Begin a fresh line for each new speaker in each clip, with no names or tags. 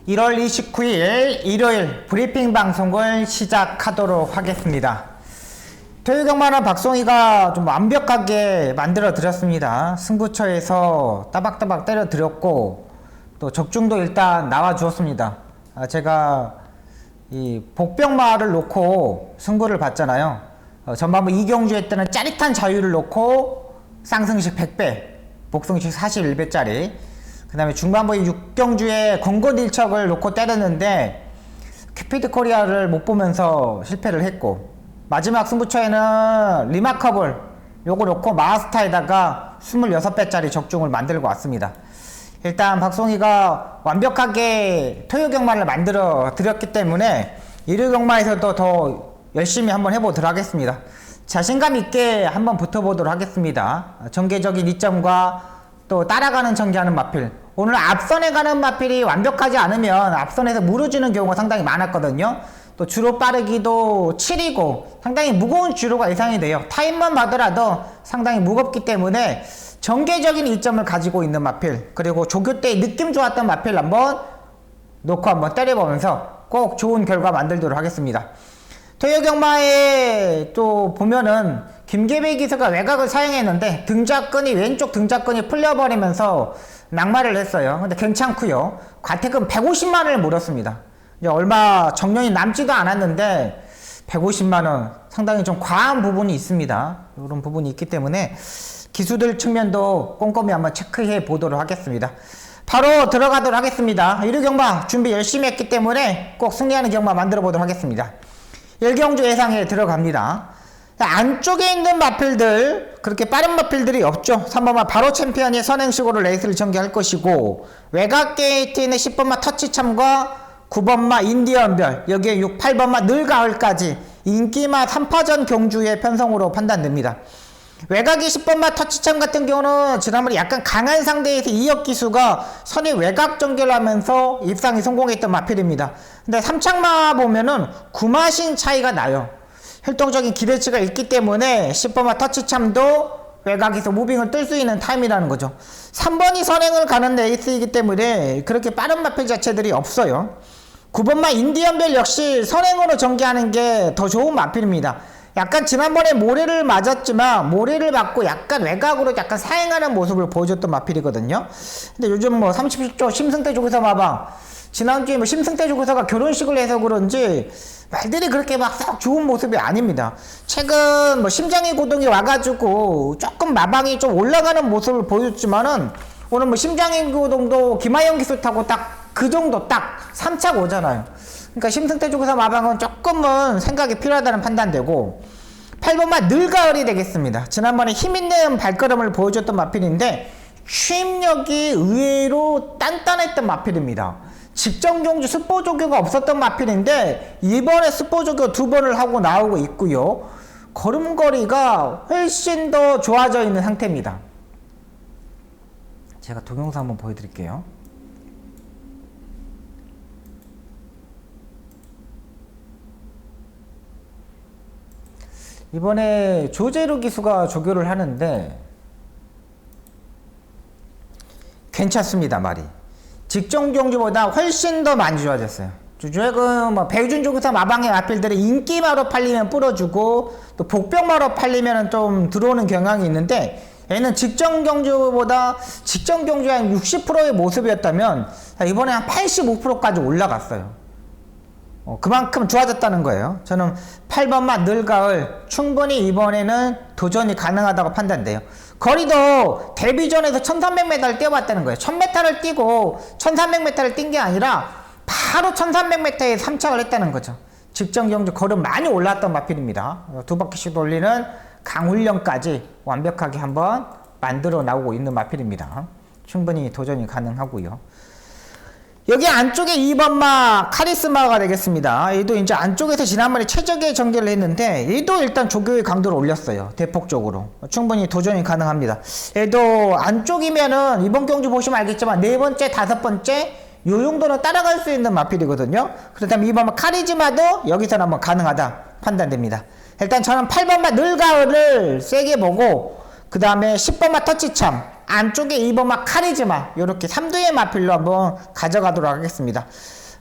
1월 29일 일요일 브리핑 방송을 시작하도록 하겠습니다. 토요경마는 박송이가 좀 완벽하게 만들어 드렸습니다. 승부처에서 따박따박 때려 드렸고 또 적중도 일단 나와 주었습니다. 제가 이 복병마를 놓고 승부를 봤잖아요. 전반부 이경주의 때는 짜릿한 자유를 놓고 쌍승식 100배, 복승식 41배짜리, 그 다음에 중반부에 육경주의 건곤일척을 놓고 때렸는데 큐피드 코리아를 못 보면서 실패를 했고, 마지막 승부처에는 리마커블 요거 놓고 마스타에다가 26배짜리 적중을 만들고 왔습니다. 일단 박송이가 완벽하게 토요경마를 만들어 드렸기 때문에 일요경마에서도 더 열심히 한번 해보도록 하겠습니다. 자신감 있게 한번 붙어보도록 하겠습니다. 전개적인 이점과 또 따라가는 전개하는 마필, 오늘 앞선에 가는 마필이 완벽하지 않으면 앞선에서 무너지는 경우가 상당히 많았거든요. 또 주로 빠르기도 7이고 상당히 무거운 주로가 예상이 돼요. 타임만 봐더라도 상당히 무겁기 때문에 전개적인 이점을 가지고 있는 마필, 그리고 조교 때 느낌 좋았던 마필 한번 놓고 한번 때려보면서 꼭 좋은 결과 만들도록 하겠습니다. 토요경마에 또 보면은 김계배 기수가 외곽을 사용했는데 등작근이 왼쪽 등작근이 풀려버리면서 낙마를 했어요. 근데 괜찮고요. 과태금 150만원을 물었습니다. 이제 얼마 정년이 남지도 않았는데 150만원 상당히 좀 과한 부분이 있습니다. 이런 부분이 있기 때문에 기수들 측면도 꼼꼼히 한번 체크해 보도록 하겠습니다. 바로 들어가도록 하겠습니다. 일요경마 준비 열심히 했기 때문에 꼭 승리하는 경마 만들어 보도록 하겠습니다. 1경주 예상에 들어갑니다. 안쪽에 있는 마필들, 그렇게 빠른 마필들이 없죠. 3번마 바로 챔피언이 선행식으로 레이스를 전개할 것이고, 외곽 게이트에 있는 10번마 터치참과 9번마 인디언별, 여기에 6, 8번마 늘가을까지 인기마 3파전 경주의 편성으로 판단됩니다. 외곽이 10번마 터치참 같은 경우는 지난번에 약간 강한 상대에서 이혁 기수가 선의 외곽 전개를 하면서 입상에 성공했던 마필입니다. 근데 3창마 보면은 구마신 차이가 나요. 활동적인 기대치가 있기 때문에 10번마 터치참도 외곽에서 무빙을 뜰 수 있는 타임이라는 거죠. 3번이 선행을 가는 레이스이기 때문에 그렇게 빠른 마필 자체들이 없어요. 9번마 인디언별 역시 선행으로 전개하는 게 더 좋은 마필입니다. 약간 지난번에 모래를 맞았지만 모래를 맞고 약간 외곽으로 약간 사행하는 모습을 보여줬던 마필이거든요. 근데 요즘 뭐 30조 심승태 조교사 마방, 지난주에 뭐 심승태 조교사가 결혼식을 해서 그런지 말들이 그렇게 막 썩 좋은 모습이 아닙니다. 최근 뭐 심장의 고동이 와가지고 조금 마방이 좀 올라가는 모습을 보여줬지만은 오늘 뭐 심장의 고동도 김하영 기술 타고 딱 그 정도 딱 3차가 오잖아요. 그러니까 심승태 조교사 마방은 조금은 생각이 필요하다는 판단되고, 8번마 늘가을이 되겠습니다. 지난번에 힘있는 발걸음을 보여줬던 마필인데 추임력이 의외로 단단했던 마필입니다. 직전 경주 스포 조교가 없었던 마필인데 이번에 스포 조교 2번을 하고 나오고 있고요. 걸음걸이가 훨씬 더 좋아져 있는 상태입니다. 제가 동영상 한번 보여드릴게요. 이번에 조재루 기수가 조교를 하는데 괜찮습니다. 말이 직전 경주보다 훨씬 더 많이 좋아졌어요. 최근 뭐 배준 조교사 마방의 마필들이 인기마로 팔리면 뿌려주고 또 복병마로 팔리면 좀 들어오는 경향이 있는데, 얘는 직전 경주보다 직전 경주의 한 60%의 모습이었다면 이번에 한 85%까지 올라갔어요. 그만큼 좋아졌다는 거예요. 저는 8번마 늘가을 충분히 이번에는 도전이 가능하다고 판단돼요. 거리도 데뷔전에서 1300m를 뛰어봤다는 거예요. 1000m를 뛰고 1300m를 뛴 게 아니라 바로 1300m에 3착을 했다는 거죠. 직전 경주 걸음 많이 올라왔던 마필입니다. 2바퀴씩 돌리는 강훈련까지 완벽하게 한번 만들어 나오고 있는 마필입니다. 충분히 도전이 가능하고요. 여기 안쪽에 2번마 카리스마가 되겠습니다. 얘도 이제 안쪽에서 지난번에 최적의 전개를 했는데 얘도 일단 조교의 강도를 올렸어요. 대폭적으로. 충분히 도전이 가능합니다. 얘도 안쪽이면은 이번 경주 보시면 알겠지만 4번째, 5번째 요 정도는 따라갈 수 있는 마필이거든요. 그렇다면 2번마 카리즈마도 여기서는 한번 가능하다 판단됩니다. 일단 저는 8번마 늘가을을 세게 보고 그 다음에 10번마 터치참, 안쪽에 2번마 카리즈마, 요렇게 3두의 마필로 한번 가져가도록 하겠습니다.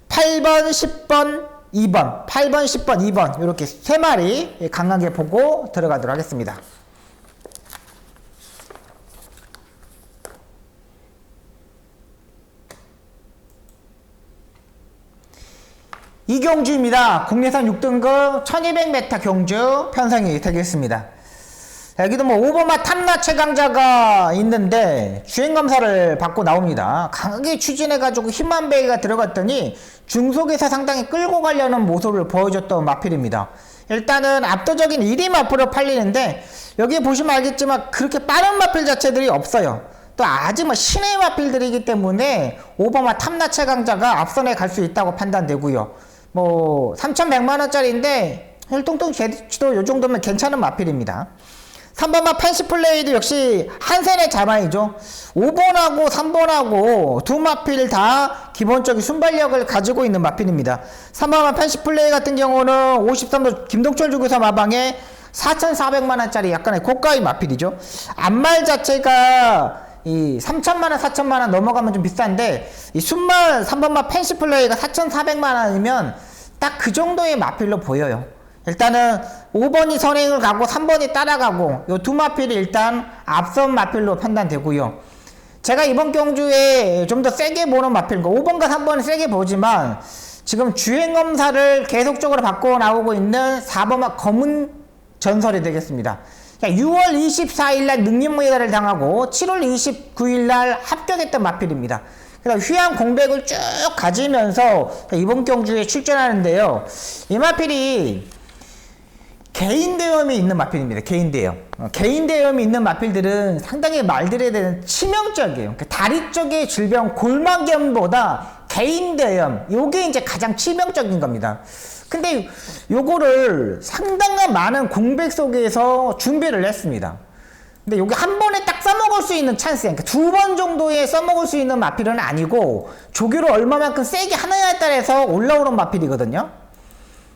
8번, 10번, 2번, 8번, 10번, 2번, 요렇게 3마리 강하게 보고 들어가도록 하겠습니다. 이경주입니다. 국내산 6등급 1200m 경주 편성이 되겠습니다. 여기도 뭐 5번마 탐라 최강자가 있는데 주행검사를 받고 나옵니다. 강하게 추진해가지고 힘만 배기가 들어갔더니 중속에서 상당히 끌고 가려는 모습을 보여줬던 마필입니다. 일단은 압도적인 1위 마필로 팔리는데 여기 보시면 알겠지만 그렇게 빠른 마필 자체들이 없어요. 또 아직 뭐 신의 마필들이기 때문에 5번마 탐라 최강자가 앞선에 갈 수 있다고 판단되고요. 뭐 3,100만원짜리인데 혈통통 제치도 요 정도면 괜찮은 마필입니다. 3번마 펜시플레이도 역시 한센의 자마이죠. 5번하고 3번하고 두 마필 다 기본적인 순발력을 가지고 있는 마필입니다. 3번마 펜시플레이 같은 경우는 53도 김동철 주교사 마방에 4,400만원짜리 약간의 고가의 마필이죠. 앞말 자체가 이 3천만원, 4천만원 넘어가면 좀 비싼데 이 순말 3번마 펜시플레이가 4,400만원이면 딱 그 정도의 마필로 보여요. 일단은 5번이 선행을 가고 3번이 따라가고 요 두 마필이 일단 앞선 마필로 판단되고요. 제가 이번 경주에 좀 더 세게 보는 마필, 5번과 3번은 세게 보지만 지금 주행검사를 계속적으로 받고 나오고 있는 4번마 검은 전설이 되겠습니다. 6월 24일날 능력메달을 당하고 7월 29일날 합격했던 마필입니다. 그래서 휘황 공백을 쭉 가지면서 이번 경주에 출전하는데요. 이 마필이 개인 대염이 있는 마필입니다. 개인 대염. 개인 대염이 있는 마필들은 상당히 말들에 대한 치명적이에요. 다리 쪽의 질병 골막염보다 개인 대염, 요게 이제 가장 치명적인 겁니다. 근데 요거를 상당한 많은 공백 속에서 준비를 했습니다. 근데 요게 한 번에 딱 써먹을 수 있는 찬스, 그러니까 2번 정도에 써먹을 수 있는 마필은 아니고 조교를 얼마만큼 세게 하느냐에 따라서 올라오는 마필이거든요.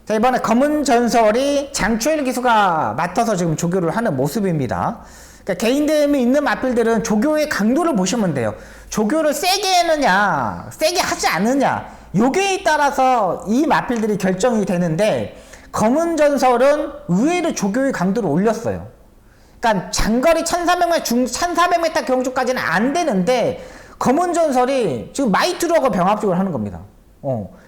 자, 이번에 검은 전설이 장초일 기수가 맡아서 지금 조교를 하는 모습입니다. 그러니까 개인 대염이 있는 마필들은 조교의 강도를 보시면 돼요. 조교를 세게 했느냐, 세게 하지 않느냐, 요게 따라서 이 마필들이 결정이 되는데 검은 전설은 의외로 조교의 강도를 올렸어요. 그러니까 장거리 1400m 경주까지는 안 되는데 검은 전설이 지금 마이트룩하고 병합적으로 하는 겁니다.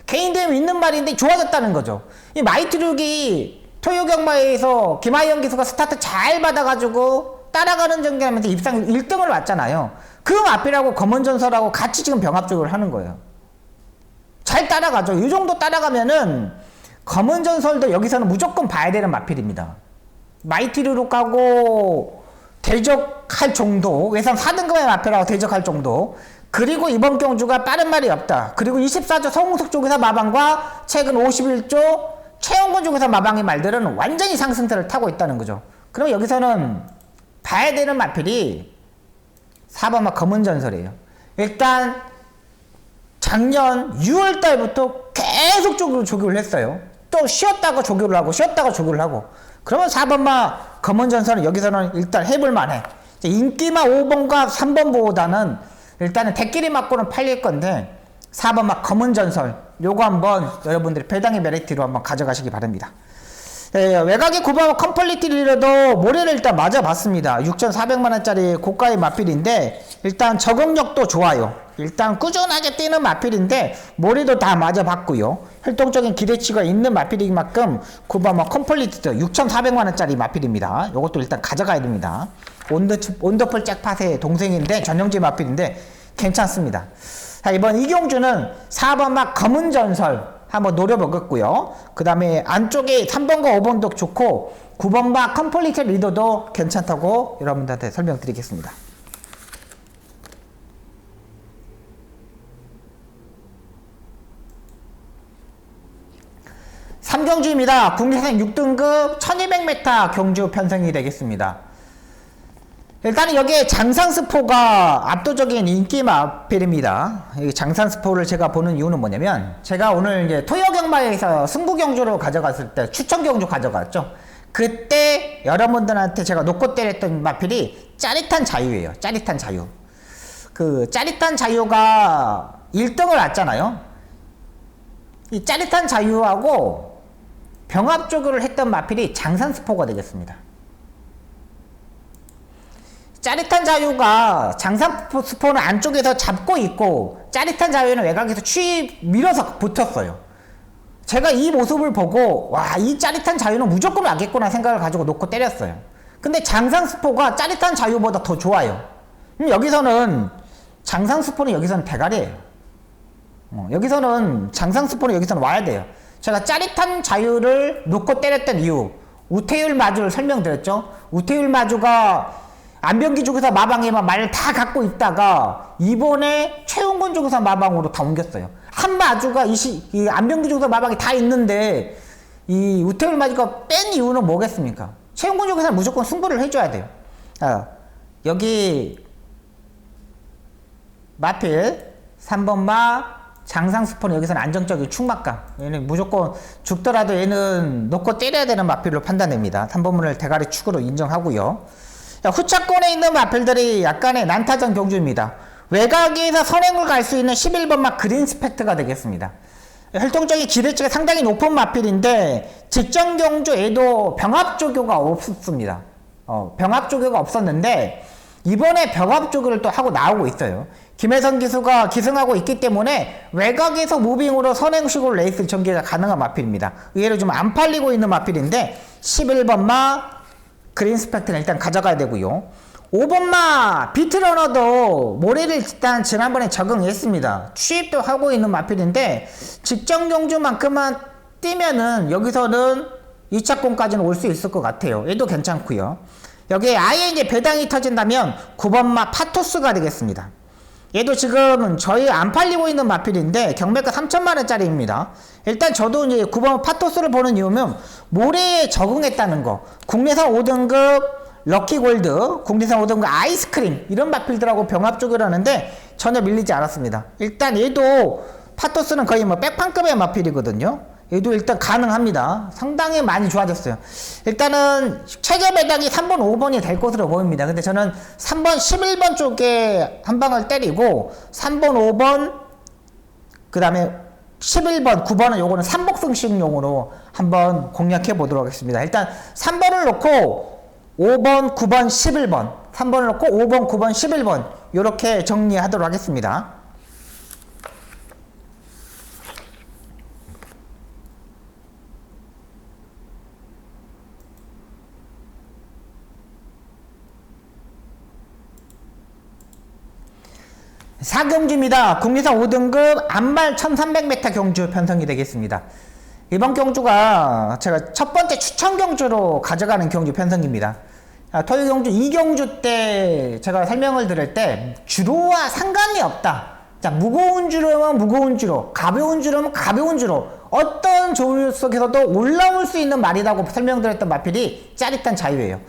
개인 대염이 있는 말인데 좋아졌다는 거죠. 이 마이트룩이 토요경마에서 김하영 기수가 스타트 잘 받아가지고 따라가는 전개하면서 입상 1등을 왔잖아요. 그 마필하고 검은 전설하고 같이 지금 병합적으로 하는 거예요. 잘 따라가죠. 이 정도 따라가면은 검은 전설도 여기서는 무조건 봐야 되는 마필입니다. 마이티르룩하고 대적할 정도, 외상 4등급의 마필하고 대적할 정도. 그리고 이번 경주가 빠른 말이 없다. 그리고 24조 성웅석 조교사 마방과 최근 51조 최영권 조교사 마방의 말들은 완전히 상승세를 타고 있다는 거죠. 그럼 여기서는 봐야 되는 마필이 4번마 검은 전설이에요. 일단 작년 6월 달부터 계속적으로 조교를 했어요. 또 쉬었다가 조교를 하고 쉬었다가 조교를 하고. 그러면 4번마 검은 전설은 여기서는 일단 해볼만해. 인기마 5번과 3번보다는 일단은 대끼리 맞고는 팔릴 건데 4번마 검은 전설 요거 한번 여러분들이 배당의 메리트로 한번 가져가시기 바랍니다. 외곽의 9번 컴플리트 리더도 모래를 일단 맞아봤습니다. 6,400만원짜리 고가의 마필인데 일단 적응력도 좋아요. 일단 꾸준하게 뛰는 마필인데 모래도 다 맞아봤고요. 활동적인 기대치가 있는 마필인 만큼 9번 컴플리트 6,400만원짜리 마필입니다. 요것도 일단 가져가야 됩니다. 온더풀 잭팟의 동생인데 전용지 마필인데 괜찮습니다. 자, 이번 이경주는 4번마 검은 전설 한번 노려보겠고요. 그 다음에 안쪽에 3번과 5번도 좋고 9번마 컴플리트 리더도 괜찮다고 여러분들한테 설명드리겠습니다. 삼경주입니다. 국내산 6등급 1200m 경주 편성이 되겠습니다. 일단은 여기에 장산스포가 압도적인 인기 마필입니다. 이 장산스포를 제가 보는 이유는 뭐냐면 제가 오늘 이제 토요경마에서 승부경주로 가져갔을 때 추천경주 가져갔죠. 그때 여러분들한테 제가 놓고 때렸던 마필이 짜릿한 자유예요. 짜릿한 자유. 그 짜릿한 자유가 1등을 놨잖아요. 이 짜릿한 자유하고 병합조교를 했던 마필이 장산스포가 되겠습니다. 짜릿한 자유가 장산스포는 안쪽에서 잡고 있고 짜릿한 자유는 외곽에서 밀어서 붙었어요. 제가 이 모습을 보고 와, 이 짜릿한 자유는 무조건 와겠구나 생각을 가지고 놓고 때렸어요. 근데 장산스포가 짜릿한 자유보다 더 좋아요. 여기서는 장산스포는 여기서는 대가리예요. 여기서는 장산스포는 여기서는 와야 돼요. 제가 짜릿한 자유를 놓고 때렸던 이유, 우태율 마주를 설명드렸죠. 우태율 마주가 안병기 쪽에서 마방에만 말 다 갖고 있다가 이번에 최웅근 쪽에서 마방으로 다 옮겼어요. 한 마주가 이 안병기 쪽에서 마방이 다 있는데 이 우태율 마주가 뺀 이유는 뭐겠습니까? 최웅근 쪽에서는 무조건 승부를 해줘야 돼요. 여기 마필 3번 마 장상스포는 여기서는 안정적인 축막감. 얘는 무조건 죽더라도 얘는 놓고 때려야 되는 마필로 판단됩니다. 3번문을 대가리 축으로 인정하고요. 후차권에 있는 마필들이 약간의 난타전 경주입니다. 외곽에서 선행을 갈 수 있는 11번 마 그린 스펙트가 되겠습니다. 활동적인 기대치가 상당히 높은 마필인데 직전 경주에도 병합조교가 없었습니다. 병합조교가 없었는데 이번에 병합조교를 또 하고 나오고 있어요. 김혜선 기수가 기승하고 있기 때문에 외곽에서 무빙으로 선행식으로 레이스 전개가 가능한 마필입니다. 의외로 좀 안 팔리고 있는 마필인데 11번 마 그린 스펙트는 일단 가져가야 되고요. 5번 마 비트러너도 모래를 일단 지난번에 적응했습니다. 취입도 하고 있는 마필인데 직전 경주만큼만 뛰면은 여기서는 2차권까지는 올 수 있을 것 같아요. 얘도 괜찮고요. 여기에 아예 이제 배당이 터진다면 9번 마 파토스가 되겠습니다. 얘도 지금 저희 안 팔리고 있는 마필인데 경매가 3천만원짜리입니다. 일단 저도 이제 9번 파토스를 보는 이유는 모래에 적응했다는 거. 국내산 5등급 럭키골드, 국내산 5등급 아이스크림 이런 마필들하고 병합조교를 하는데 전혀 밀리지 않았습니다. 일단 얘도 파토스는 거의 뭐 백판급의 마필이거든요. 얘도 일단 가능합니다. 상당히 많이 좋아졌어요. 일단은 최저 배당이 3번, 5번이 될 것으로 보입니다. 근데 저는 3번, 11번 쪽에 한 방을 때리고 3번, 5번, 그 다음에 11번, 9번은 요거는 삼복승식용으로 한번 공략해 보도록 하겠습니다. 일단 3번을 놓고 5번, 9번, 11번 3번을 놓고 5번, 9번, 11번 요렇게 정리하도록 하겠습니다. 사경주입니다. 국내산 5등급 안말 1300m 경주 편성이 되겠습니다. 이번 경주가 제가 첫 번째 추천 경주로 가져가는 경주 편성입니다. 토요 경주 2경주 때 제가 설명을 드릴 때 주로와 상관이 없다. 자, 무거운 주로면 무거운 주로, 가벼운 주로면 가벼운 주로 어떤 조류 속에서도 올라올 수 있는 말이라고 설명드렸던 마필이 짜릿한 자유예요.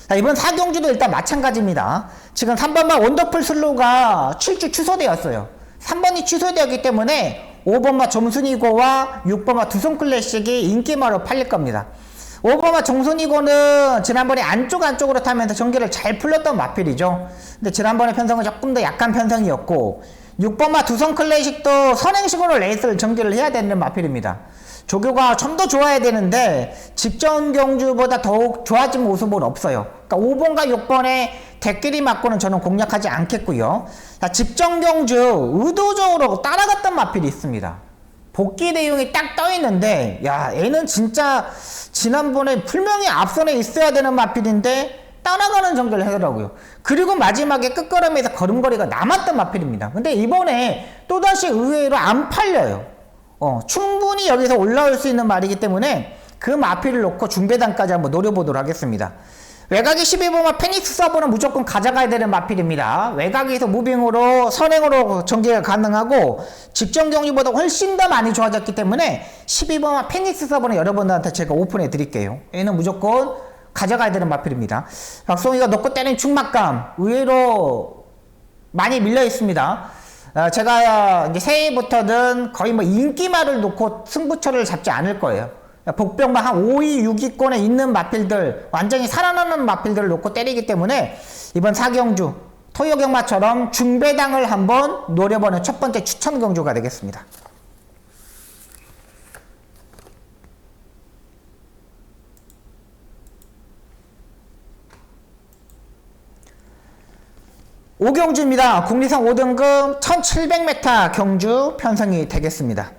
자, 이번 4경주도 일단 마찬가지입니다. 지금 3번마 원더풀 슬로우가 7주 취소되었어요. 3번이 취소되었기 때문에 5번마 점순이고와 6번마 두손클래식이 인기마로 팔릴 겁니다. 5번마 정순이고는 지난번에 안쪽으로 타면서 전개를 잘 풀렸던 마필이죠. 근데 지난번에 편성은 조금 더 약한 편성이었고 6번마 두손클래식도 선행식으로 레이스를 전개를 해야 되는 마필입니다. 조교가 좀 더 좋아야 되는데 직전 경주보다 더욱 좋아진 모습은 없어요. 그러니까 5번과 6번에 대끼리 맞고는 저는 공략하지 않겠고요. 자, 직전 경주 의도적으로 따라갔던 마필이 있습니다. 복귀 내용이 딱 떠있는데 야, 얘는 진짜 지난번에 분명히 앞선에 있어야 되는 마필인데 따라가는 전개를 하더라고요. 그리고 마지막에 끝걸음에서 걸음걸이가 남았던 마필입니다. 근데 이번에 또다시 의외로 안 팔려요. 충분히 여기서 올라올 수 있는 말이기 때문에 그 마필을 놓고 중배단까지 한번 노려보도록 하겠습니다. 외곽이 12번마 페닉스 서버는 무조건 가져가야 되는 마필입니다. 외곽에서 무빙으로 선행으로 전개가 가능하고 직전 경주보다 훨씬 더 많이 좋아졌기 때문에 12번마 페닉스 서버는 여러분들한테 제가 오픈해 드릴게요. 얘는 무조건 가져가야 되는 마필입니다. 박송이가 놓고 때린 충막감 의외로 많이 밀려 있습니다. 제가 이제 새해부터는 거의 뭐 인기말을 놓고 승부처를 잡지 않을 거예요. 복병만 한 5위, 6위권에 있는 마필들, 완전히 살아남는 마필들을 놓고 때리기 때문에 이번 4경주 토요경마처럼 중배당을 한번 노려보는 첫 번째 추천 경주가 되겠습니다. 오경주입니다. 국리선 5등급 1700m 경주 편성이 되겠습니다.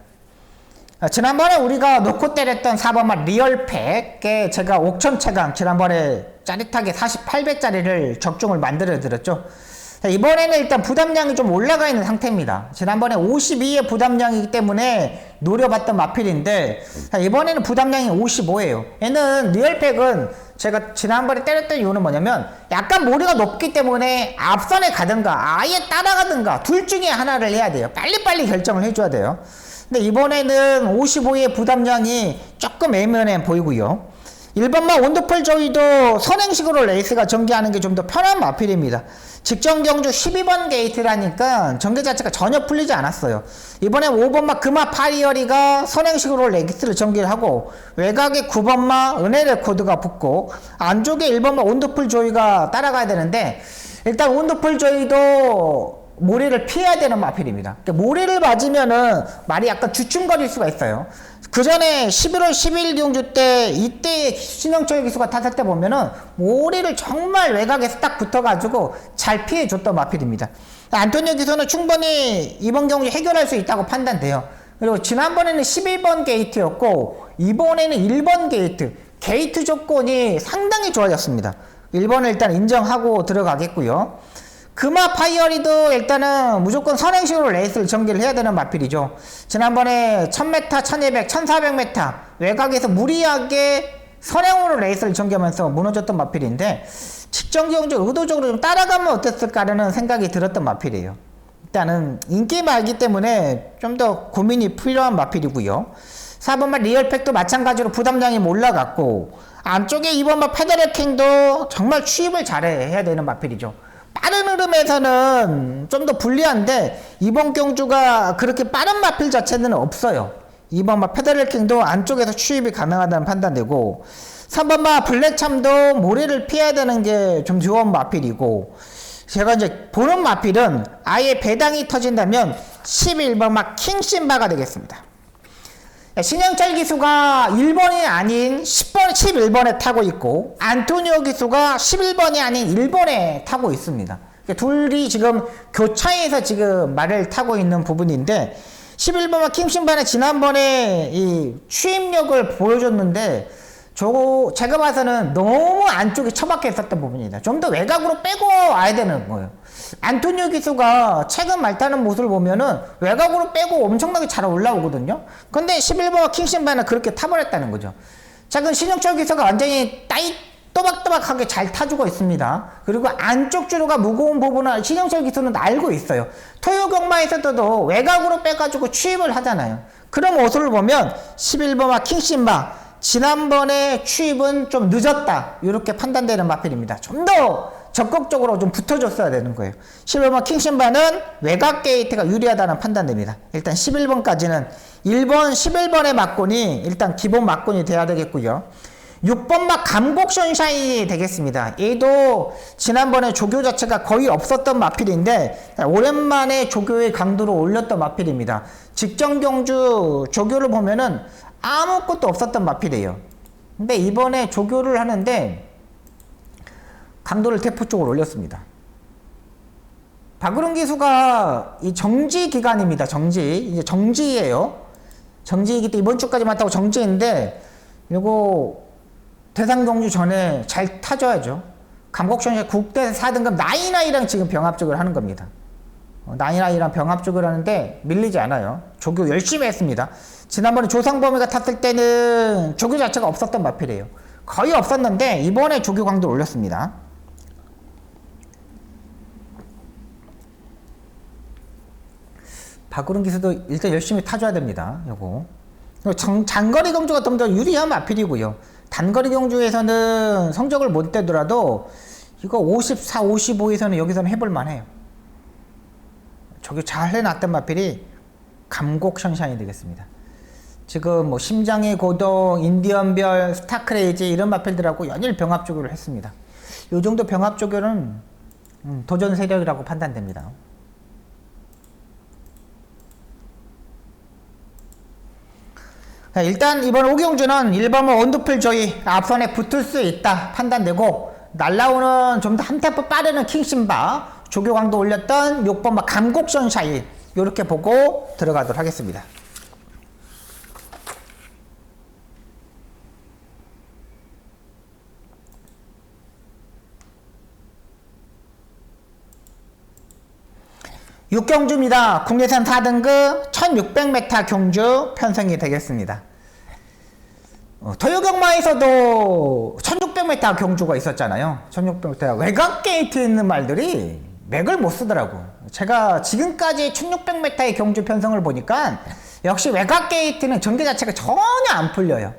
지난번에 우리가 놓고 때렸던 4번마 리얼팩에 제가 옥천 최강 지난번에 짜릿하게 48배짜리를 적중을 만들어 드렸죠. 이번에는 일단 부담량이 좀 올라가 있는 상태입니다. 지난번에 52의 부담량이기 때문에 노려봤던 마필인데 이번에는 부담량이 55예요. 얘는 리얼팩은 제가 지난번에 때렸던 이유는 뭐냐면 약간 모래가 높기 때문에 앞선에 가든가 아예 따라가든가 둘 중에 하나를 해야 돼요. 빨리빨리 결정을 해줘야 돼요. 근데 이번에는 55의 부담량이 조금 애매해 보이고요. 1번마 원더풀 조이도 선행식으로 레이스가 전개하는 게 좀 더 편한 마필입니다. 직전 경주 12번 게이트라니까 전개 자체가 전혀 풀리지 않았어요. 이번에 5번마 금화 파리어리가 선행식으로 레이스를 전개를 하고 외곽에 9번마 은혜 레코드가 붙고 안쪽에 1번마 원더풀 조이가 따라가야 되는데 일단 원더풀 조이도 모래를 피해야 되는 마필입니다. 모래를 맞으면은 말이 약간 주춤거릴 수가 있어요. 그 전에 11월 12일 경주 때 이때 신영철 기수가 탔을 때 보면은 모래를 정말 외곽에서 딱 붙어가지고 잘 피해줬던 마필입니다. 안토니오 기수는 충분히 이번 경주 해결할 수 있다고 판단돼요. 그리고 지난번에는 11번 게이트였고 이번에는 1번 게이트 조건이 상당히 좋아졌습니다. 1번을 일단 인정하고 들어가겠고요. 금화 파이어리도 일단은 무조건 선행식으로 레이스를 전개를 해야 되는 마필이죠. 지난번에 1000m, 1200, 1400m 외곽에서 무리하게 선행으로 레이스를 전개하면서 무너졌던 마필인데 직전 경주 의도적으로 좀 따라가면 어땠을까라는 생각이 들었던 마필이에요. 일단은 인기 말기 때문에 좀 더 고민이 필요한 마필이고요. 4번마 리얼팩도 마찬가지로 부담량이 올라갔고 안쪽에 2번마 페더럴킹도 정말 취입을 잘해야 되는 마필이죠. 빠른 흐름에서는 좀 더 불리한데 이번 경주가 그렇게 빠른 마필 자체는 없어요. 2번마 페더럴킹도 안쪽에서 취입이 가능하다는 판단되고 3번마 블랙참도 모래를 피해야 되는 게 좀 좋은 마필이고 제가 이제 보는 마필은 아예 배당이 터진다면 11번마 킹심바가 되겠습니다. 신영철 기수가 1번이 아닌 11번에 타고 있고 안토니오 기수가 11번이 아닌 1번에 타고 있습니다. 둘이 지금 교차에서 지금 말을 타고 있는 부분인데 11번과 킹심바는 지난번에 이 추임력을 보여줬는데 제가 봐서는 너무 안쪽에 처박혀 있었던 부분이다. 좀 더 외곽으로 빼고 와야 되는 거예요. 안토니오 기수가 최근 말타는 모습을 보면은 외곽으로 빼고 엄청나게 잘 올라오거든요. 근데 11번과 킹심바는 그렇게 타버렸다는 거죠. 최근 신영철 기수가 완전히 또박또박하게 잘 타주고 있습니다. 그리고 안쪽 주로가 무거운 부분은 신영철 기수는 알고 있어요. 토요경마에서도 외곽으로 빼가지고 취입을 하잖아요. 그런 모습을 보면 11번과 킹심바 지난번에 취입은 좀 늦었다 이렇게 판단되는 마필입니다. 좀 더 적극적으로 좀 붙어줬어야 되는 거예요. 11번 킹심바는 외곽 게이트가 유리하다는 판단됩니다. 일단 11번까지는 1번 11번의 막군이 일단 기본 막군이 돼야 되겠고요. 6번마 감곡 션샤인이 되겠습니다. 얘도 지난번에 조교 자체가 거의 없었던 마필인데 오랜만에 조교의 강도를 올렸던 마필입니다. 직전 경주 조교를 보면은 아무것도 없었던 마필이에요. 근데 이번에 조교를 하는데 강도를 대포 쪽으로 올렸습니다. 박으론 기수가 이 정지 기간입니다. 이제 정지예요. 정지이기 때문에 이번 주까지만 타고 정지인데 요거 대상 경주 전에 잘 타줘야죠. 감곡션이 국대 4등급 나이나이랑 지금 병합적을 하는 겁니다. 나이나이랑 병합적을 하는데 밀리지 않아요. 조교 열심히 했습니다. 지난번에 조상범위가 탔을 때는 조교 자체가 없었던 마필이에요. 거의 없었는데 이번에 조교 강도를 올렸습니다. 박으론 기수도 일단 열심히 타줘야 됩니다. 요거. 장거리 경주가 좀 더 유리한 마필이고요. 단거리 경주에서는 성적을 못 떼더라도 이거 54, 55에서는 여기서는 해볼만 해요. 저기 잘 해놨던 마필이 감곡 션샤인이 되겠습니다. 지금 뭐 심장의 고동, 인디언별, 스타크레이지 이런 마필들하고 연일 병합 조교를 했습니다. 이 정도 병합 조교는 도전 세력이라고 판단됩니다. 일단 이번 오경주는 1번은 원두풀 조이 앞선에 붙을 수 있다 판단되고, 날라오는 좀 더 한 템포 빠르는 킹심바, 조교강도 올렸던 6번 감곡 선샤인 이렇게 보고 들어가도록 하겠습니다. 육경주입니다. 국내산 4등급 1600m 경주 편성이 되겠습니다. 토요경마에서도 1600m 경주가 있었잖아요. 1600m 외곽 게이트에 있는 말들이 맥을 못 쓰더라고. 제가 지금까지 1600m의 경주 편성을 보니까 역시 외곽 게이트는 전개 자체가 전혀 안 풀려요.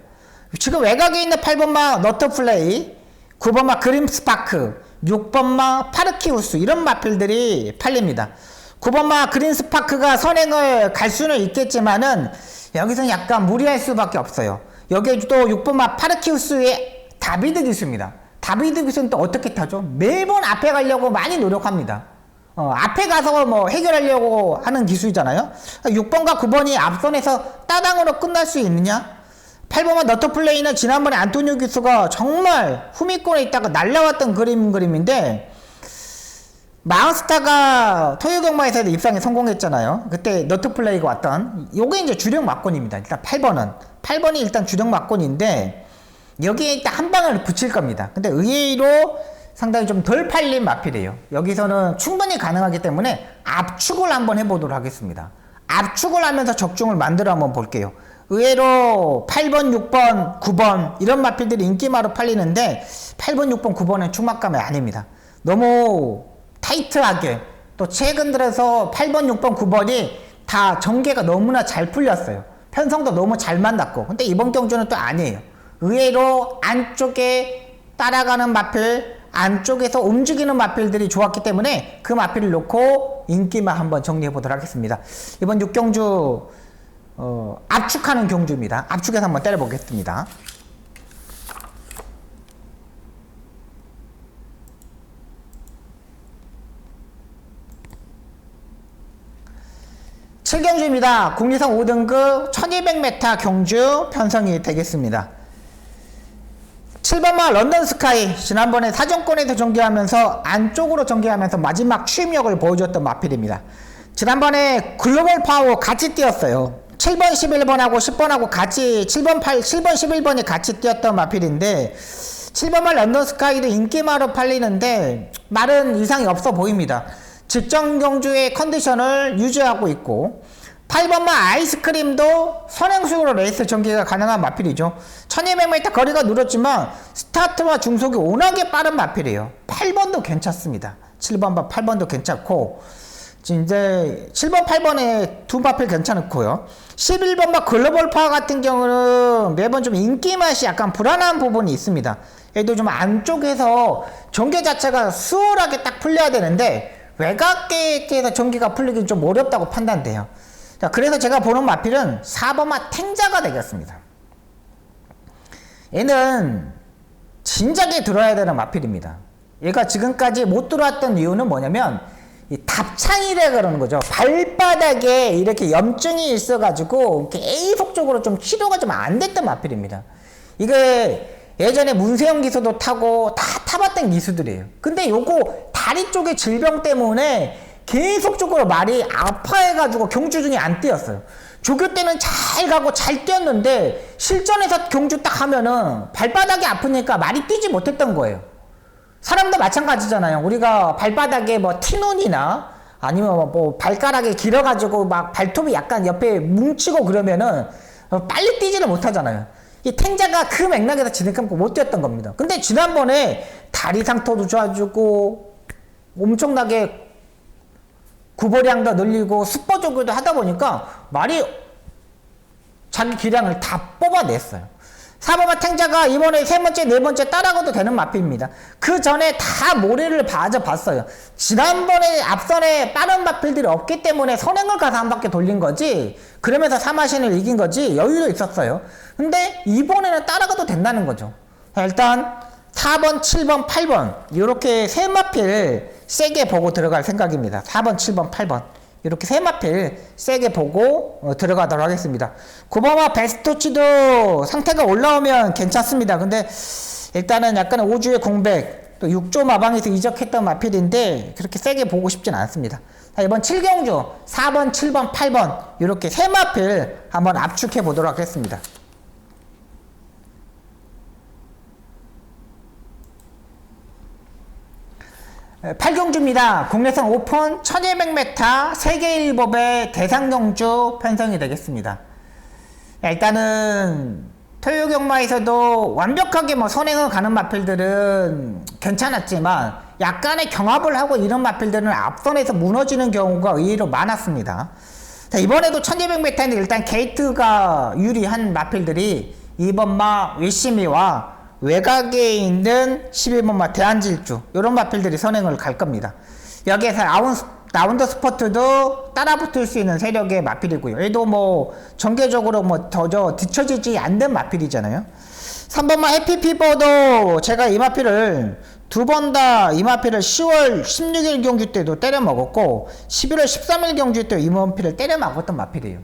지금 외곽에 있는 8번마 너트플레이, 9번마 그림스파크, 6번마 파르키우스 이런 마필들이 팔립니다. 9번마 그린스파크가 선행을 갈 수는 있겠지만은 여기서는 약간 무리할 수밖에 없어요. 여기에 또 6번마 파르키우스의 다비드 기수입니다. 다비드 기수는 또 어떻게 타죠? 매번 앞에 가려고 많이 노력합니다. 앞에 가서 뭐 해결하려고 하는 기수이잖아요. 6번과 9번이 앞선에서 따당으로 끝날 수 있느냐? 8번마 너트플레이는 지난번에 안토니오 기수가 정말 후미권에 있다가 날라왔던 그림인데, 마운스타가 토요경마에서도 입상에 성공했잖아요. 그때 너트플레이가 왔던 요게 이제 주력 막권입니다. 일단 8번이 일단 주력 막권인데 여기에 일단 한 방을 붙일 겁니다. 근데 의외로 상당히 좀 덜 팔린 마필이에요. 여기서는 충분히 가능하기 때문에 압축을 한번 해보도록 하겠습니다. 압축을 하면서 적중을 만들어 한번 볼게요. 의외로 8번, 6번, 9번 이런 마필들이 인기마로 팔리는데 8번, 6번, 9번은 축막감이 아닙니다. 너무 타이트하게, 또 최근 들어서 8번, 6번, 9번이 다 전개가 너무나 잘 풀렸어요. 편성도 너무 잘 만났고. 근데 이번 경주는 또 아니에요. 의외로 안쪽에 따라가는 마필, 안쪽에서 움직이는 마필들이 좋았기 때문에 그 마필을 놓고 인기만 한번 정리해 보도록 하겠습니다. 이번 6경주 압축하는 경주입니다. 압축해서 한번 때려보겠습니다. 7경주입니다. 국리선 5등급 1200m 경주 편성이 되겠습니다. 7번마 런던 스카이, 지난번에 사정권에서 전개하면서 안쪽으로 전개하면서 마지막 추임력을 보여줬던 마필입니다. 지난번에 글로벌 파워 같이 뛰었어요. 7번 11번하고 10번하고 같이 7번 11번이 같이 뛰었던 마필인데, 7번마 런던 스카이도 인기마로 팔리는데 말은 이상이 없어 보입니다. 직전 경주의 컨디션을 유지하고 있고, 8번마 아이스크림도 선행식으로 레이스 전개가 가능한 마필이죠. 1200m 거리가 늘었지만 스타트와 중속이 워낙에 빠른 마필이에요. 8번도 괜찮습니다. 7번과 8번도 괜찮고, 이제 7번, 8번에 두 마필 괜찮고요. 11번과 글로벌 파워 같은 경우는 매번 좀 인기 맛이 약간 불안한 부분이 있습니다. 얘도 좀 안쪽에서 전개 자체가 수월하게 딱 풀려야 되는데 외곽 게이트에서 전기가 풀리기 좀 어렵다고 판단돼요. 자, 그래서 제가 보는 마필은 4번마 탱자가 되겠습니다. 얘는 진작에 들어야 되는 마필입니다. 얘가 지금까지 못 들어왔던 이유는 뭐냐면 이 답창이라 그러는 거죠. 발바닥에 이렇게 염증이 있어가지고 계속적으로 좀 치료가 좀 안 됐던 마필입니다. 이게 예전에 문세영 기수도 타고 다 타봤던 기수들이에요. 근데 요거 다리 쪽의 질병 때문에 계속적으로 말이 아파해가지고 경주 중에 안 뛰었어요. 조교 때는 잘 가고 잘 뛰었는데 실전에서 경주 딱 하면은 발바닥이 아프니까 말이 뛰지 못했던 거예요. 사람도 마찬가지잖아요. 우리가 발바닥에 뭐 티눈이나 아니면 뭐 발가락이 길어가지고 막 발톱이 약간 옆에 뭉치고 그러면은 빨리 뛰지를 못하잖아요. 이 탱자가 그 맥락에서 진행하고 못 뛰었던 겁니다. 근데 지난번에 다리 상태도 좋아지고 엄청나게 구보량도 늘리고 슈퍼 조교도 하다 보니까 말이 자기 기량을 다 뽑아냈어요. 4번마 탱자가 이번에 세 번째, 네 번째 따라가도 되는 마필입니다. 그 전에 다 모래를 봐봤어요. 지난번에 앞선에 빠른 마필들이 없기 때문에 선행을 가서 한 바퀴 돌린 거지, 그러면서 사마신을 이긴 거지, 여유도 있었어요. 근데 이번에는 따라가도 된다는 거죠. 일단 4번, 7번, 8번 이렇게 세 마필 세게 보고 들어갈 생각입니다. 4번, 7번, 8번 이렇게 세 마필 세게 보고 들어가도록 하겠습니다. 9번과 베스토치도 상태가 올라오면 괜찮습니다. 근데 일단은 약간 5주의 공백, 또 6조 마방에서 이적했던 마필인데 그렇게 세게 보고 싶진 않습니다. 자, 이번 7경주 4번, 7번, 8번 이렇게 세 마필 한번 압축해 보도록 하겠습니다. 8경주입니다. 국내선 오픈 1200m 세계일법의 대상경주 편성이 되겠습니다. 일단은 토요 경마에서도 완벽하게 뭐 선행을 가는 마필들은 괜찮았지만 약간의 경합을 하고 이런 마필들은 앞선에서 무너지는 경우가 의외로 많았습니다. 자, 이번에도 1200m인데 일단 게이트가 유리한 마필들이 2번마 위시미와 외곽에 있는 11번마 대한질주 이런 마필들이 선행을 갈 겁니다. 여기에서 라운드 스포트도 따라붙을 수 있는 세력의 마필이고요. 얘도 뭐 전개적으로 뭐 더 뒤처지지 않는 마필이잖아요. 3번마 해피피버도 제가 이 마필을 두 번 다 이 마필을 10월 16일 경주 때도 때려 먹었고 11월 13일 경주 때 이 마필을 때려 먹었던 마필이에요.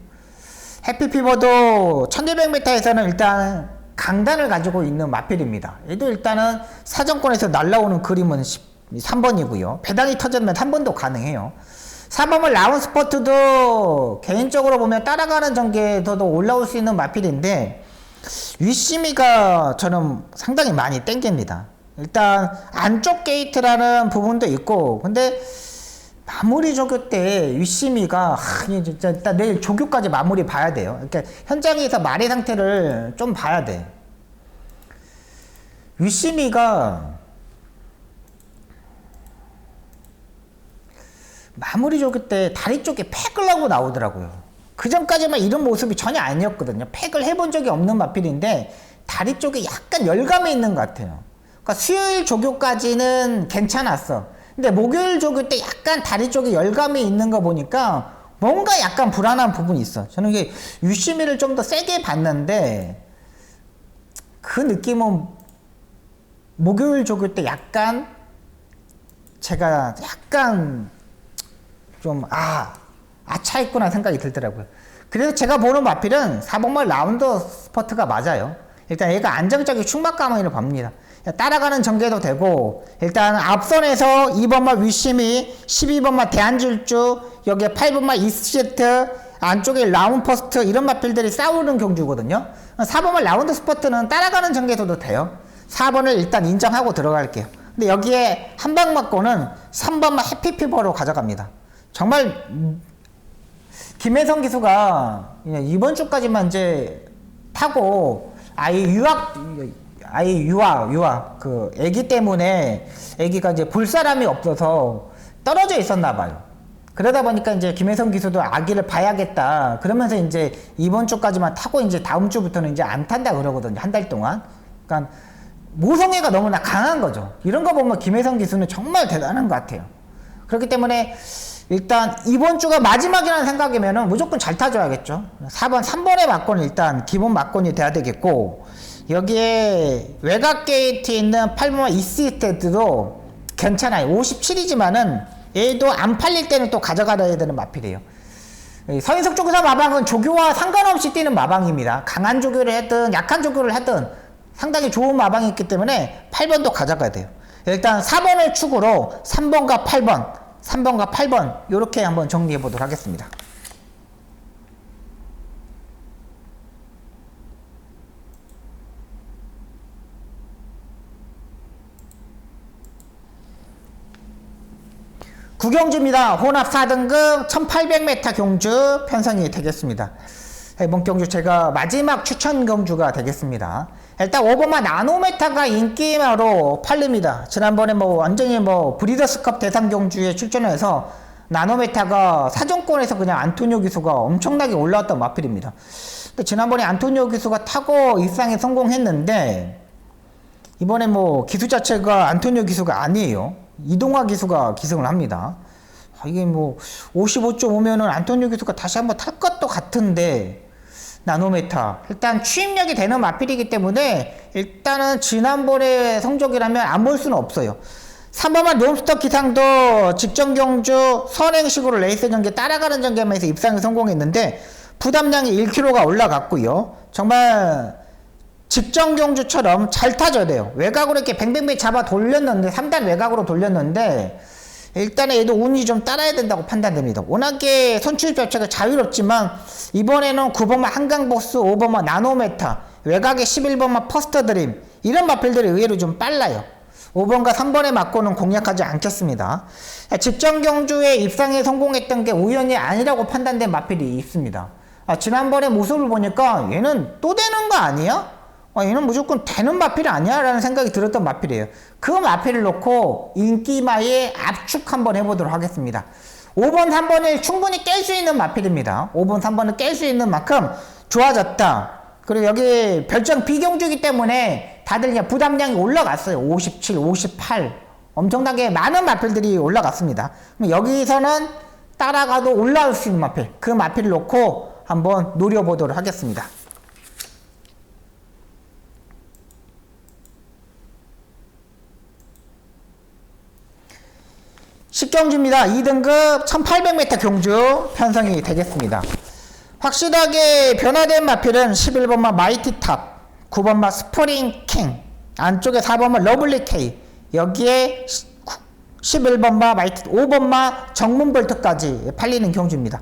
해피피버도 1200m에서는 일단 강단을 가지고 있는 마필입니다. 얘도 일단은 사정권에서 날라오는 그림은 3번이고요. 배당이 터졌으면 3번도 가능해요. 4번은 라운 스포트도 개인적으로 보면 따라가는 전개에서도 올라올 수 있는 마필인데 위시미가 저는 상당히 많이 땡깁니다. 일단 안쪽 게이트라는 부분도 있고, 근데 마무리 조교 때 위시미가 진짜 일단 내일 조교까지 마무리 봐야 돼요. 그러니까 현장에서 말의 상태를 좀 봐야 돼. 위시미가 마무리 조교 때 다리 쪽에 팩을 하고 나오더라고요. 그 전까지만 이런 모습이 전혀 아니었거든요. 팩을 해본 적이 없는 마필인데 다리 쪽에 약간 열감이 있는 것 같아요. 그러니까 수요일 조교까지는 괜찮았어. 근데 목요일 조교 때 약간 다리 쪽에 열감이 있는 거 보니까 뭔가 약간 불안한 부분이 있어. 저는 이게 유시미를 좀 더 세게 봤는데 그 느낌은 목요일 조교 때 약간 제가 약간 좀 아차했구나 생각이 들더라고요. 그래서 제가 보는 마필은 4번말 라운드 스퍼트가 맞아요. 일단 얘가 안정적인 충막가망이를 봅니다. 따라가는 전개도 되고, 일단 앞선에서 2번마 위시미, 12번마 대한질주, 여기에 8번마 이스시트, 안쪽에 라운 퍼스트 이런 마필들이 싸우는 경주거든요. 4번마 라운드 스포트는 따라가는 전개도 돼요. 4번을 일단 인정하고 들어갈게요. 근데 여기에 한방 맞고는 3번마 해피피버로 가져갑니다. 정말 김혜성 기수가 이번 주까지만 이제 타고 유아 그 애기 때문에 애기가 이제 볼 사람이 없어서 떨어져 있었나 봐요. 그러다 보니까 이제 김혜성 기수도 아기를 봐야겠다 그러면서 이제 이번 주까지만 타고 이제 다음 주부터는 이제 안 탄다 그러거든요. 한 달 동안. 그러니까 모성애가 너무나 강한 거죠. 이런 거 보면 김혜성 기수는 정말 대단한 것 같아요. 그렇기 때문에 일단 이번 주가 마지막이라는 생각이면은 무조건 잘 타줘야겠죠. 3번의 막권은 일단 기본 막권이 돼야 되겠고, 여기에 외곽 게이트에 있는 8번 이스테드도 괜찮아요. 57이지만은 얘도 안 팔릴 때는 또 가져가야 되는 마필이에요. 서인석 조교사 마방은 조교와 상관없이 뛰는 마방입니다. 강한 조교를 했든 약한 조교를 했든 상당히 좋은 마방이 있기 때문에 8번도 가져가야 돼요. 일단 4번을 축으로 3번과 8번 이렇게 한번 정리해 보도록 하겠습니다. 구경주입니다. 혼합 4등급 1800m 경주 편성이 되겠습니다. 이번 경주 제가 마지막 추천 경주가 되겠습니다. 일단 5번마 나노메타가 인기마로 팔립니다. 지난번에 완전히 브리더스컵 대상 경주에 출전해서 나노메타가 사정권에서 그냥 안토니오 기수가 엄청나게 올라왔던 마필입니다. 지난번에 안토니오 기수가 타고 입상에 성공했는데 이번에 뭐 기수 자체가 안토니오 기수가 아니에요. 이동화 기수가 기승을 합니다. 이게 뭐 55.5면은 안토니오 기수가 다시 한번 탈 것도 같은데 나노메타 일단 추임력이 되는 마필이기 때문에 일단은 지난번의 성적이라면 안 볼 수는 없어요. 3번만 놈스터 기상도 직전 경주 선행식으로 레이스 전개 따라가는 전개하면서 입상에 성공했는데 부담량이 1kg가 올라갔고요. 정말 직전 경주처럼 잘 타줘야 돼요. 외곽으로 이렇게 뱅뱅뱅 잡아 돌렸는데 3단 외곽으로 돌렸는데 일단은 얘도 운이 좀 따라야 된다고 판단됩니다. 워낙에 선출 자체가 자유롭지만 이번에는 9번만 한강보스, 5번만 나노메타, 외곽에 11번만 퍼스트 드림 이런 마필들이 의외로 좀 빨라요. 5번과 3번에 맞고는 공략하지 않겠습니다. 직전 경주에 입상에 성공했던 게 우연이 아니라고 판단된 마필이 있습니다. 지난번에 모습을 보니까 얘는 또 되는 거 아니야? 얘는 무조건 되는 마필이 아니야? 라는 생각이 들었던 마필이에요. 그 마필을 놓고 인기마에 압축 한번 해보도록 하겠습니다. 5번, 3번을 충분히 깰 수 있는 마필입니다. 5번, 3번을 깰 수 있는 만큼 좋아졌다. 그리고 여기 별장 비경주이기 때문에 다들 그냥 부담량이 올라갔어요. 57, 58 엄청나게 많은 마필들이 올라갔습니다. 그럼 여기서는 따라가도 올라올 수 있는 마필, 그 마필을 놓고 한번 노려보도록 하겠습니다. 식경주입니다. 2등급 1800m 경주 편성이 되겠습니다. 확실하게 변화된 마필은 11번마 마이티탑, 9번마 스프링킹, 안쪽에 4번마 러블리케이, 여기에 11번마 마이티, 5번마 정문볼트까지 팔리는 경주입니다.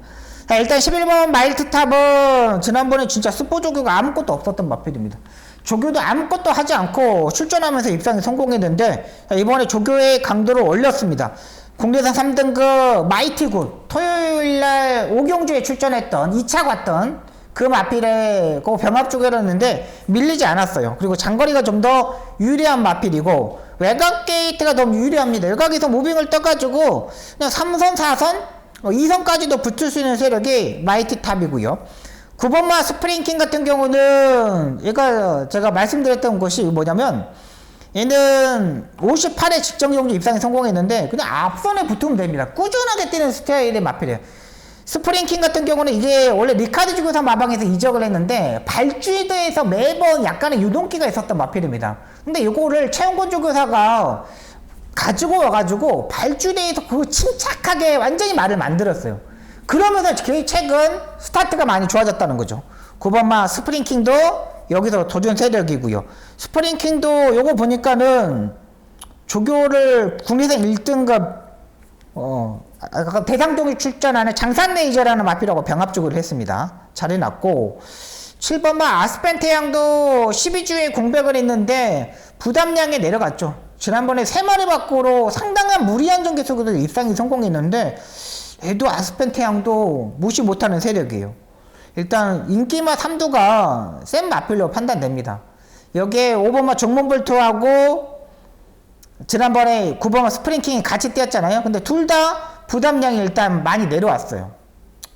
일단 11번 마이티탑은 지난번에 진짜 스포 조교가 아무것도 없었던 마필입니다. 조교도 아무것도 하지 않고 출전하면서 입상에 성공했는데 이번에 조교의 강도를 올렸습니다. 국내산 3등급 마이티굿, 토요일날 오경주에 출전했던 2차 갔던 그 마필에 그 병합 조교였는데 밀리지 않았어요. 그리고 장거리가 좀 더 유리한 마필이고 외곽 게이트가 너무 유리합니다. 외곽에서 무빙을 떠가지고 그냥 3선, 4선, 2선까지도 붙을 수 있는 세력이 마이티탑이고요. 9번마 스프링킹 같은 경우는 얘가 제가 말씀드렸던 것이 뭐냐면 얘는 58회 직전 경주 입상에 성공했는데 그냥 앞선에 붙으면 됩니다. 꾸준하게 뛰는 스타일의 마필이에요. 스프링킹 같은 경우는 이게 원래 리카드 주교사 마방에서 이적을 했는데 발주대에서 매번 약간의 유동기가 있었던 마필입니다. 근데 이거를 최용곤 주교사가 가지고 와가지고 발주대에서 그 침착하게 완전히 말을 만들었어요. 그러면서 최근 스타트가 많이 좋아졌다는 거죠. 9번마 스프링킹도 여기서 도전 세력이고요. 스프링킹도 요거 보니까는 조교를 국내산 1등급 대상동에 출전하는 장산레이저라는 마필하고 병합적으로 했습니다. 잘 해놨고 7번마 아스펜테양도 12주에 공백을 했는데 부담량이 내려갔죠. 지난번에 3마리 밖으로 상당한 무리한 전개 속에서 입상이 성공했는데 얘도 아스펜테양도 무시 못하는 세력이에요. 일단 인기마 3두가 센 마필로 판단됩니다. 여기에 5번마 정문볼트하고 지난번에 9번마 스프링킹이 같이 뛰었잖아요. 근데 둘 다 부담량이 일단 많이 내려왔어요.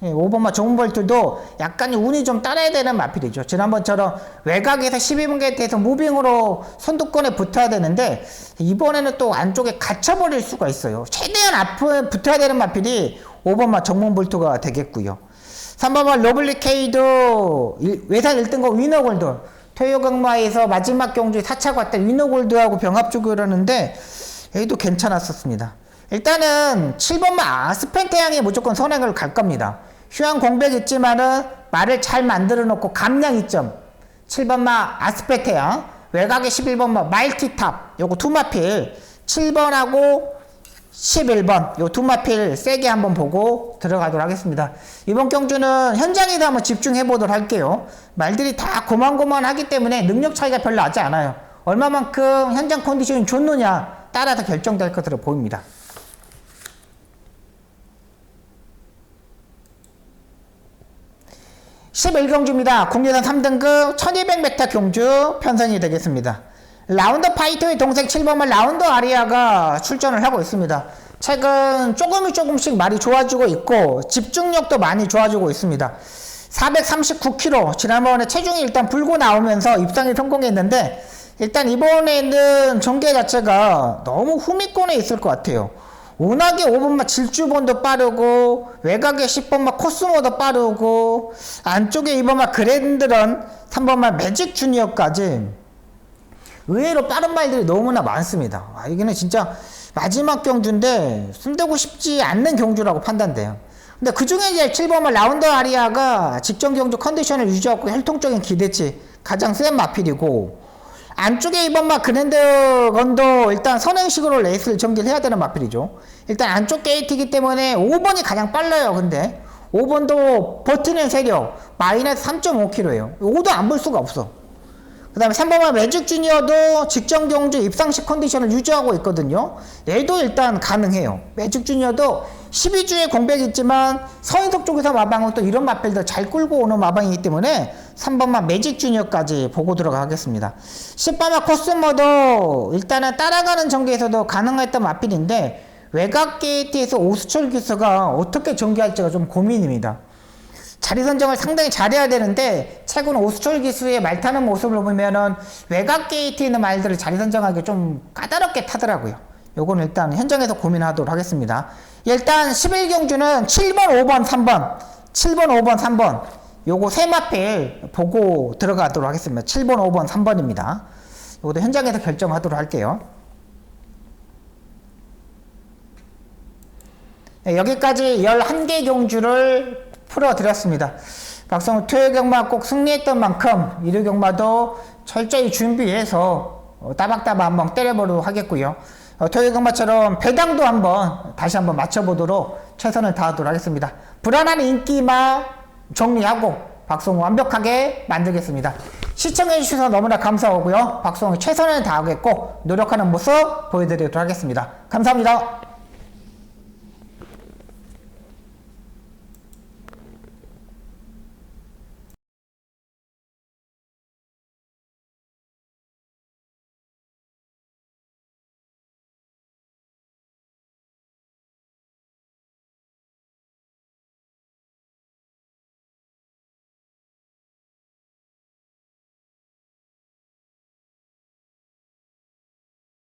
5번마 정문볼트도 약간 운이 좀 따라야 되는 마필이죠. 지난번처럼 외곽에서 12분 게이트에서 무빙으로 선두권에 붙어야 되는데 이번에는 또 안쪽에 갇혀버릴 수가 있어요. 최대한 앞에 붙어야 되는 마필이 5번마 정문볼트가 되겠고요. 3번마 러블리케이도 외산 1등급 위너골드, 토요강마에서 마지막 경주에 4차 갔던 위너골드하고 병합주교라는데 여기도 괜찮았었습니다. 일단은 7번마 아스펜테양이 무조건 선행을 갈 겁니다. 휴양 공백 있지만은 말을 잘 만들어 놓고 감량 이점 7번마 아스펜테양, 외곽에 11번마 마일티탑, 요거 두 마필 7번하고 11번 요 두 마필 세게 한번 보고 들어가도록 하겠습니다. 이번 경주는 현장에서 한번 집중해 보도록 할게요. 말들이 다 고만고만하기 때문에 능력 차이가 별로 나지 않아요. 얼마만큼 현장 컨디션이 좋느냐 따라서 결정될 것으로 보입니다. (11경주입니다) 국내산 3등급 1200m 경주 편성이 되겠습니다. 라운더 파이터의 동생 7번만 라운더 아리아가 출전을 하고 있습니다. 최근 조금씩 말이 좋아지고 있고 집중력도 많이 좋아지고 있습니다. 439kg. 지난번에 체중이 일단 불고 나오면서 입상에 성공했는데, 일단 이번에는 전개 자체가 너무 후미권에 있을 것 같아요. 워낙에 5번마 질주본도 빠르고, 외곽에 10번마 코스모도 빠르고, 안쪽에 2번마 그랜드런, 3번마 매직 주니어까지 의외로 빠른 말들이 너무나 많습니다. 이거는 진짜 마지막 경주인데 손대고 싶지 않는 경주라고 판단돼요. 근데 그 중에 이제 7번마 라운더 아리아가 직전 경주 컨디션을 유지하고 혈통적인 기대치 가장 센 마필이고, 안쪽에 2번마 그랜드건도 일단 선행식으로 레이스를 전개를 해야 되는 마필이죠. 일단 안쪽 게이트이기 때문에 5번이 가장 빨라요. 근데 5번도 버티는 세력 마이너스 3.5kg예요. 5도 안 볼 수가 없어. 그 다음에 3번마 매직 주니어도 직전 경주 입상식 컨디션을 유지하고 있거든요. 얘도 일단 가능해요. 매직 주니어도 12주에 공백이 있지만 서인석 쪽에서 마방은 또 이런 마필들 잘 끌고 오는 마방이기 때문에 3번마 매직 주니어까지 보고 들어가겠습니다. 10번마 코스모도 일단은 따라가는 전개에서도 가능했던 마필인데, 외곽 게이트에서 오수철 기수가 어떻게 전개할지가 좀 고민입니다. 자리 선정을 상당히 잘해야 되는데, 최근 오수철 기수의 말 타는 모습을 보면은 외곽 게이트에 있는 말들을 자리 선정하기 좀 까다롭게 타더라고요. 요거는 일단 현장에서 고민하도록 하겠습니다. 일단 11경주는 7번, 5번, 3번, 7번, 5번, 3번 요거 세 마필 보고 들어가도록 하겠습니다. 7번, 5번, 3번입니다. 요것도 현장에서 결정하도록 할게요. 네, 여기까지 11개 경주를 풀어드렸습니다. 박성우 토요경마 꼭 승리했던 만큼 일요경마도 철저히 준비해서 따박따박 한번 때려보도록 하겠고요. 토요경마처럼 배당도 다시 한번 맞춰보도록 최선을 다하도록 하겠습니다. 불안한 인기마 정리하고 박성우 완벽하게 만들겠습니다. 시청해주셔서 너무나 감사하고요. 박성우 최선을 다하겠고 노력하는 모습 보여드리도록 하겠습니다. 감사합니다.